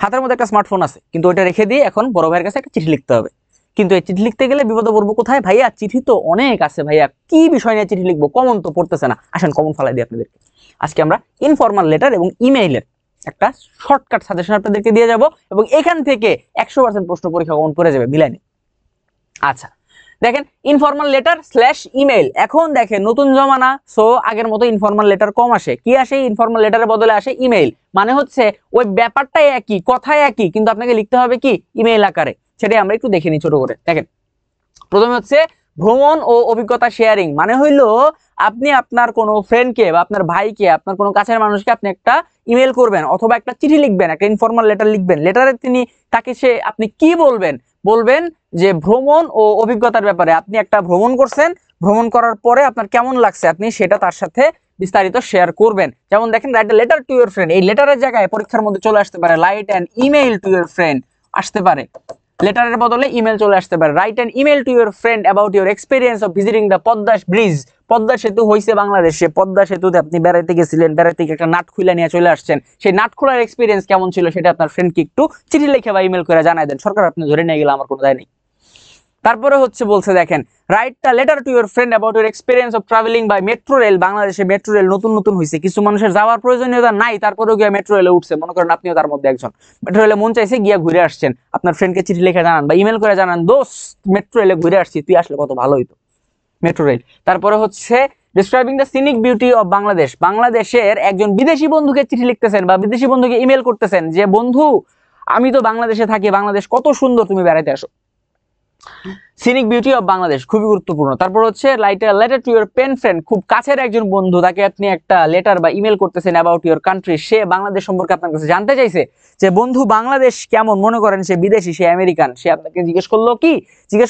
হাতের মধ্যে একটা স্মার্টফোন আছে, কিন্তু ওইটা রেখে দিয়ে এখন বড় ভাইয়ের কাছে একটা চিঠি লিখতে হবে। কিন্তু এই চিঠি লিখতে গেলে বিপদে পড়বো কোথায়? ভাইয়া চিঠি তো অনেক আছে ভাইয়া, কি বিষয় নিয়ে চিঠি লিখবো, কমন তো পড়তেছে না। আসেন কমন ফালাই দিই আপনাদেরকে। আজকে আমরা ইনফর্মাল লেটার এবং ইমেইলের একটা শর্টকাট সাজেশন আপনাদেরকে দিয়ে যাব, এবং এখান থেকে 100% প্রশ্ন পরীক্ষা কমন পড়ে যাবে, মিলাইনি। আচ্ছা দেখেন, ইনফর্মাল লেটার স্ল্যাশ ইমেইল। এখন দেখেন নতুন জমানা, সো আগের মতো ইনফর্মাল লেটার কম আসে, কি আসে? ইনফর্মাল লেটারের বদলে আসে ইমেইল। মানে হচ্ছে ওই ব্যাপারটাই একই, কথাই একই, কিন্তু আপনাকে লিখতে হবে কি ইমেইল আকারে। সেটাই আমরা একটু দেখে নিই ছোট করে। দেখেন, প্রথমে হচ্ছে ভ্রমণ ও অভিজ্ঞতা শেয়ারিং। মানে হইলো আপনি আপনার কোনো ফ্রেন্ডকে বা আপনার ভাইকে, আপনার কোনো কাছের মানুষকে আপনি একটা ইমেল করবেন অথবা একটা চিঠি লিখবেন, একটা ইনফর্মাল লেটার লিখবেন। লেটারে আপনি কি বলবেন? বলবেন যে ভ্রমণ ও অভিজ্ঞতার ব্যাপারে, আপনি একটা ভ্রমণ করছেন, ভ্রমণ করার পরে আপনার কেমন লাগছে আপনি সেটা তার সাথে বিস্তারিত শেয়ার করবেন। যেমন দেখেন, write a letter to your friend, এই লেটারের জায়গায় পরীক্ষার মধ্যে চলে আসতে পারে write an email to your friend, আসতে পারে। লেটারের বদলে ইমেল চলে আসতে পারে। Write an email to your friend about your experience of visiting the Padma bridge. Padma সেতু হয়েছে বাংলাদেশে, পদ্মা সেতুতে আপনি বেড়াইতে গেছিলেন, বেড়াইতে গিয়ে একটা নাট খুলে নিয়ে চলে আসছেন, সেই নাট খোলার এক্সপিরিয়েন্স কেমন ছিল সেটা আপনার ফ্রেন্ডকে একটু চিঠি লিখে বা ইমেল করে জানাই দেন। সরকার আপনি ধরে নিয়ে গেলে আমার কোনো দায় নেই। তারপরে হচ্ছে বলছে দেখেন, write a letter to your friend about your experience of travelling by metro rail. বাংলাদেশে মেট্রো রেল নতুন নতুন হয়েছে, কিছু মানুষের যাওয়ার প্রয়োজনীয়তা নাই, তারপরেও গিয়ে মেট্রো রেলে উঠছে। মনে করেন আপনিও তার মধ্যে একজন, মেট্রো রেলে মন চাইছে গিয়া ঘুরে আসছেন, আপনার ফ্রেন্ডকে চিঠি লিখে জানান বা ইমেল করে জানান, দোস্ত মেট্রো রেলে ঘুরে আসছি, তুই আসলে কত ভালো হইতো, মেট্রো রেল। তারপরে হচ্ছে describing the scenic beauty of Bangladesh. বাংলাদেশের একজন বিদেশি বন্ধুকে চিঠি লিখতেছেন বা বিদেশি বন্ধুকে ইমেল করতেছেন যে বন্ধু আমি তো বাংলাদেশে থাকি, বাংলাদেশ কত সুন্দর, তুমি বেড়াইতে আসো। সিনিক বিউটি অফ বাংলাদেশ খুবই গুরুত্বপূর্ণ। তারপর হচ্ছে letter to your pen friend, খুব কাছের একজন বন্ধু, তাকে আপনি একটা লেটার বা ইমেল করতেছেন অ্যাবাউট ইউর কান্ট্রি। সে বাংলাদেশ সম্পর্কে আপনার কাছে জানতে চাইছে যে বন্ধু বাংলাদেশ কেমন। মনে করেন সে বিদেশি, সে আমেরিকান, সে আপনাকে জিজ্ঞেস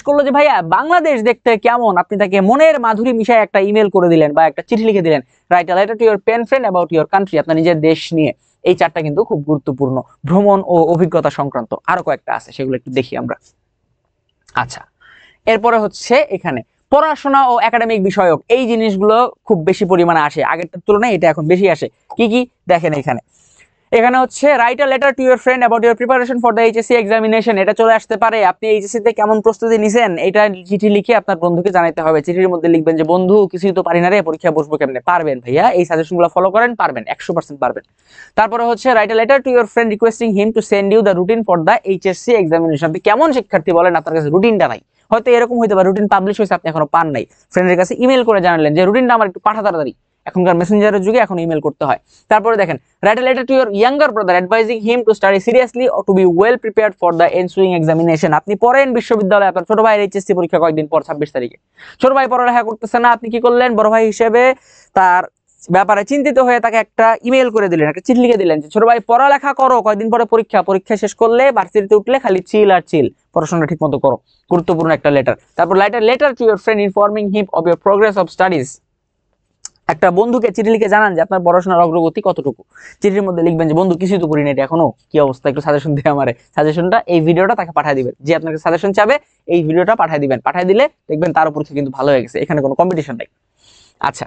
করলো যে ভাইয়া বাংলাদেশ দেখতে কেমন। আপনি তাকে মনের মাধুরী মিশায় একটা ইমেল করে দিলেন বা একটা চিঠি লিখে দিলেন, write a letter to your pen friend about your country, আপনার নিজের দেশ নিয়ে। এই চারটা কিন্তু খুব গুরুত্বপূর্ণ ভ্রমণ ও অভিজ্ঞতা সংক্রান্ত। আরো কয়েকটা আছে, সেগুলো একটু দেখি আমরা। আচ্ছা, এরপরে হচ্ছে এখানে পড়াশোনা ও একাডেমিক বিষয়ক এই জিনিসগুলো খুব বেশি পরিমাণে আসে, আগেরটার তুলনায় এটা এখন বেশি আসে। কি কি দেখেন এখানে হচ্ছে write a letter to your friend about your preparation for the HSC examination. এটা চলে আসতে পারে, আপনি এইচএসসি তে কেমন প্রস্তুতি নিছেন এটা চিঠি লিখে আপনার বন্ধুকে জানাতে হবে। চিঠির মধ্যে লিখবেন যে বন্ধু কিছুই তো পারি না রে, পরীক্ষায় বসবো কেমনে। পারবেন ভাইয়া, এই সাজেশনগুলো ফলো করেন, পারবেন, 100% পারবেন। তারপরে হচ্ছে write a letter to your friend requesting him to send you the routine for the HSC examination. আপনি কেমন শিক্ষার্থী বলেন, আপনার কাছে রুটিনটা নাই। হয়তো এরকম হইতে পারে রুটিন পাবলিশ হয়েছে, আপনি এখনো পান নাই, ফ্রেন্ডের কাছে ইমেল করে জানালেন যে রুটিনটা আমার একটু পাঠা তাড়াতাড়ি। এখনকার মেসেঞ্জারের যুগে এখন ইমেল করতে হয়। তারপরে দেখেন, write a letter to your younger brother advising him to study seriously or to be well prepared for the ensuing examination. আপনি পড়েন বিশ্ববিদ্যালয়ে, আপনার ছোট ভাইয়ের এইচএসসি পরীক্ষা কয়েকদিন পর 26 তারিখে। ছোট ভাই পড়ালেখা করতেছে না, আপনি কি করলেন? বড় ভাই হিসেবে তার ব্যাপারে চিন্তিত হয়ে তাকে একটা ইমেল করে দিলেন, একটা চিঠি লিখে দিলেন যে ছোট ভাই পড়ালেখা করো, কয়েকদিন পরে পরীক্ষা, পরীক্ষা শেষ করলে ভার্সিটিতে উঠলে খালি চিল আর চিল, পড়াশোনা ঠিক মতো করো। গুরুত্বপূর্ণ একটা লেটার। তারপর letter to your friend informing him of your progress of studies. একটা বন্ধুকে চিঠি লিখে জানান যে আপনার পড়াশোনার অগ্রগতি কতটুকু। চিঠির মধ্যে লিখবেন যে বন্ধু কিছুই তো করি না, এটা এখনো কি অবস্থা, একটু সাজেশন দিয়ে আমারে। সাজেশনটা এই ভিডিওটা তাকে পাঠিয়ে দিবেন, যে আপনাকে সাজেশন চাবে এই ভিডিওটা পাঠিয়ে দিবেন। পাঠিয়ে দিলে দেখবেন তার উপর কিন্তু ভালো হয়ে গেছে, এখানে কোনো কম্পিটিশন নাই। আচ্ছা,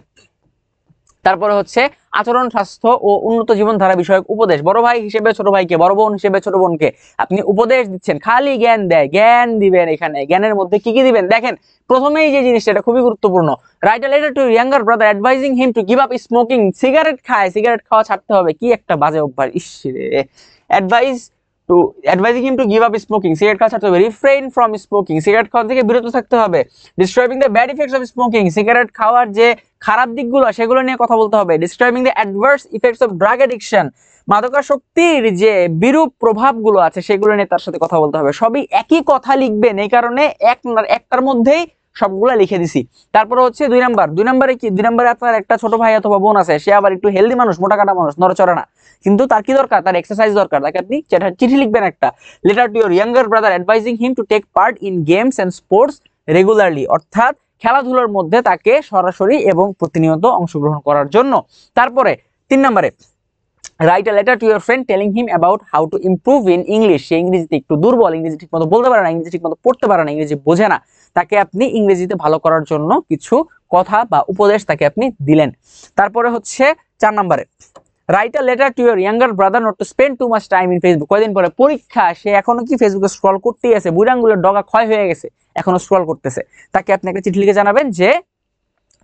তারপরে হচ্ছে আচরণ, স্বাস্থ্য ও উন্নত জীবনধারা বিষয়ক উপদেশ। বড় ভাই হিসেবে ছোট ভাইকে, বড় বোন হিসেবে ছোট বোনকে আপনি উপদেশ দিচ্ছেন, খালি জ্ঞান দেয়, জ্ঞান দিবেন। এখানে জ্ঞানের মধ্যে কি কি দিবেন দেখেন, প্রথমেই যে জিনিসটা, এটা খুবই গুরুত্বপূর্ণ। Right a letter two younger brother advising him to give up smoking. Cigarette খায়, সিগারেট খাওয়া ছাড়তে হবে, কি একটা বাজে অভ্যাস, ইস রে। Advising him to give up smoking, cigarette খাওয়া ছাড়তে হবে। রিফ্রেইন ফ্রম স্মোকিং, সিগারেট খাওয়া থেকে বিরত থাকতে হবে। Describing the bad effects of smoking, cigarette খাওয়ার যে খারাপ দিকগুলো সেগুলো নিয়ে কথা বলতে হবে। Describing the adverse effects of drug addiction, মাদকাসক্তির যে বিরূপ প্রভাবগুলো আছে সেগুলো নিয়ে তার সাথে কথা বলতে হবে। সবই একই কথা লিখবেন, এই কারণে একটার মধ্যেই সবগুলা লিখে দিছি। তারপরে হচ্ছে 2 নম্বরে কি, 2 নম্বরে আপনার একটা ছোট ভাই অথবা বোন আছে, সে আবার একটু হেলদি মানুষ, মোটা কাটা মানুষ, নড়চড়ে না, কিন্তু তার কি দরকার, তার এক্সারসাইজ দরকার। তাকে আপনি চিঠি লিখবেন একটা, letter to your younger brother advising him to take part in games and sports regularly, অর্থাৎ খেলাধুলার মধ্যে তাকে সরাসরি এবং প্রতিনিয়ত অংশগ্রহণ করার জন্য। তারপরে 3 নম্বরে write a letter to your friend telling him about how to improve in English. সে ইংরেজিতে একটু দুর্বল, ইংরেজি ঠিক মতো বলতে পারে না, ইংরেজি ঠিক মতো পড়তে পারে না, ইংরেজি বোঝে না, তাকে আপনি ইংরেজিতে ভালো করার জন্য কিছু কথা বা উপদেশ তাকে আপনি দিলেন। তারপরে হচ্ছে 4 নম্বরে write a letter to your younger brother not to spend too much time in Facebook. কয়দিন পরে পরীক্ষা, সে এখনো কি ফেসবুকে স্ক্রল করতেই আছে, বুড়ি আঙ্গুলের ডগা ক্ষয় হয়ে গেছে, এখনো স্ক্রল করতেছে। তাকে আপনি একটা চিঠি লিখে জানাবেন যে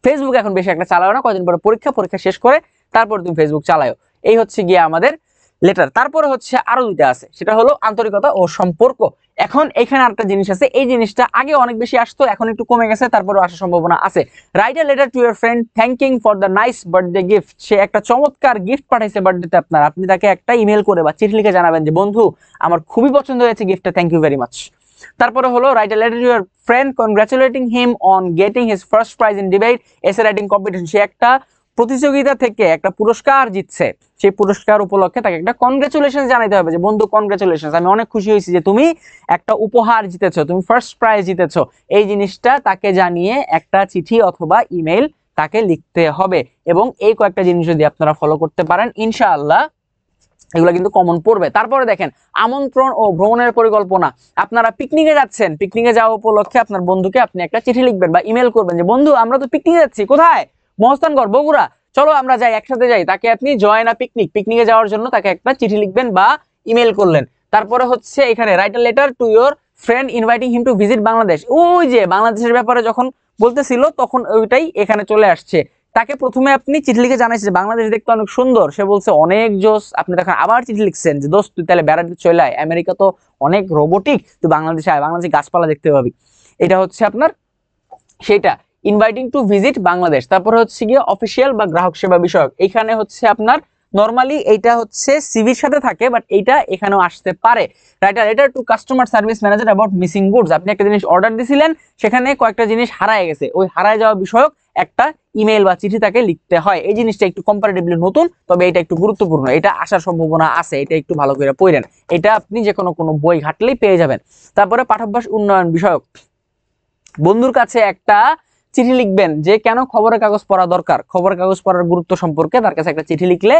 ফেসবুক এখন বেশি একটা চালাও না, কয়দিন পরে পরীক্ষা শেষ করে তারপর তুমি ফেসবুক চালাও। এই হচ্ছে গিয়ে আমাদের লেটার। তারপরে হচ্ছে আরো দুইটা আছে, সেটা হলো আন্তরিকতা ও সম্পর্ক। এখন এখানে আরেকটা জিনিস আছে, এই জিনিসটা আগে অনেক বেশি আসতো, এখন একটু কমে গেছে, তারপরে আসার সম্ভাবনা আছে। Write a letter to your friend thanking for the nice birthday gift. সে একটা চমৎকার গিফট পাঠাইছে বার্থডেতে আপনার, আপনি তাকে একটা ইমেল করে বা চিঠি লিখে জানাবেন যে বন্ধু আমার খুবই পছন্দ হয়েছে গিফটটা, থ্যাংক ইউ ভেরি মাচ। তারপরে হলো write a letter to your friend congratulating him on getting his first prize in debate essay writing competition. সে একটা প্রতিযোগিতা থেকে একটা পুরস্কার জিতছে, সেই পুরস্কার উপলক্ষে তাকে একটা কনগ্রাচুলেশন জানাইতে হবে যে বন্ধু কনগ্রাচুলেশন, আমি অনেক খুশি হয়েছি যে তুমি একটা উপহার জিতেছো, তুমি ফার্স্ট প্রাইজ জিতেছো। এই জিনিসটা তাকে জানিয়ে একটা চিঠি অথবা ইমেল তাকে লিখতে হবে। এবং এই কয়েকটা জিনিস যদি আপনারা ফলো করতে পারেন ইনশাআল্লাহ এগুলো কিন্তু কমন পড়বে। তারপরে দেখেন আমন্ত্রণ ও ভ্রমণের পরিকল্পনা। আপনারা পিকনিকে যাচ্ছেন, পিকনিকে যাওয়া উপলক্ষে আপনার বন্ধুকে আপনি একটা চিঠি লিখবেন বা ইমেল করবেন যে বন্ধু আমরা তো পিকনিকে যাচ্ছি, কোথায়, মহস্থানগড়, বগুড়া, চলো আমরা যাই, একসাথে যাই। তাকে আপনি জয়েন আ পিকনিকে যাওয়ার জন্য তাকে একটা চিঠি লিখবেন বা ইমেল করলেন। তারপরে হচ্ছে এখানে right a letter to your friend inviting him to visit Bangladesh. ওই যে বাংলাদেশের ব্যাপারে যখন বলতেছিল তখন ওইটাই এখানে চলে আসছে। তাকে প্রথমে আপনি চিঠি লিখে জানাইছেন যে বাংলাদেশ দেখতে অনেক সুন্দর, সে বলছে অনেক জোস, আপনি তখন আবার চিঠি লিখছেন যে দোস্ত তুই তাহলে বেড়াতে চলে আয়, আমেরিকা তো অনেক রোবোটিক, তুই বাংলাদেশে আয়, বাংলাদেশে গাছপালা দেখতে পাবি। এটা হচ্ছে আপনার সেটা ইনভাইটিং টু ভিজিট বাংলাদেশ। তারপরে হচ্ছে গিয়ে অফিসিয়াল বা গ্রাহক সেবা বিষয়ক, এখানে হচ্ছে আপনার নরমালি এইটা হচ্ছে সিভির সাথে থাকে, বাট এইটা এখানেও আসতে পারে। Right a letter to customer service manager about missing goods. আপনি একটা জিনিস অর্ডার দিছিলেন, সেখানে কয়েকটা জিনিস হারায় গেছে, ওই হারায় যাওয়া বিষয়ক একটা ইমেল বা চিঠি তাকে লিখতে হয়। এই জিনিসটা একটু কম্পারেটিভলি নতুন, তবে এটা একটু গুরুত্বপূর্ণ, এটা আসার সম্ভাবনা আছে, এটা একটু ভালো করে পড়েন, এটা আপনি যে কোনো বই ঘাটলেই পেয়ে যাবেন। তারপরে পাঠাভ্যাস উন্নয়ন বিষয়ক, বন্ধুর কাছে একটা চিঠি লিখবেন যে কেন খবরের কাগজ পড়া দরকার, খবরের কাগজ পড়ার গুরুত্ব সম্পর্কে তার কাছে একটা চিঠি লিখলে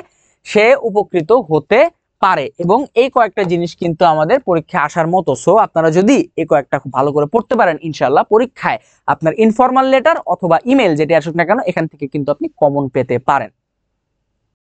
সে উপকৃত হতে পারে। এবং এই কয়েকটা জিনিস কিন্তু আমাদের পরীক্ষায় আসার মতো। সো আপনারা যদি এই কয়েকটা খুব ভালো করে পড়তে পারেন ইনশাআল্লাহ পরীক্ষায় আপনার ইনফর্মাল লেটার অথবা ইমেল যেটা আসুক না কেন এখান থেকে কিন্তু আপনি কমন পেতে পারেন।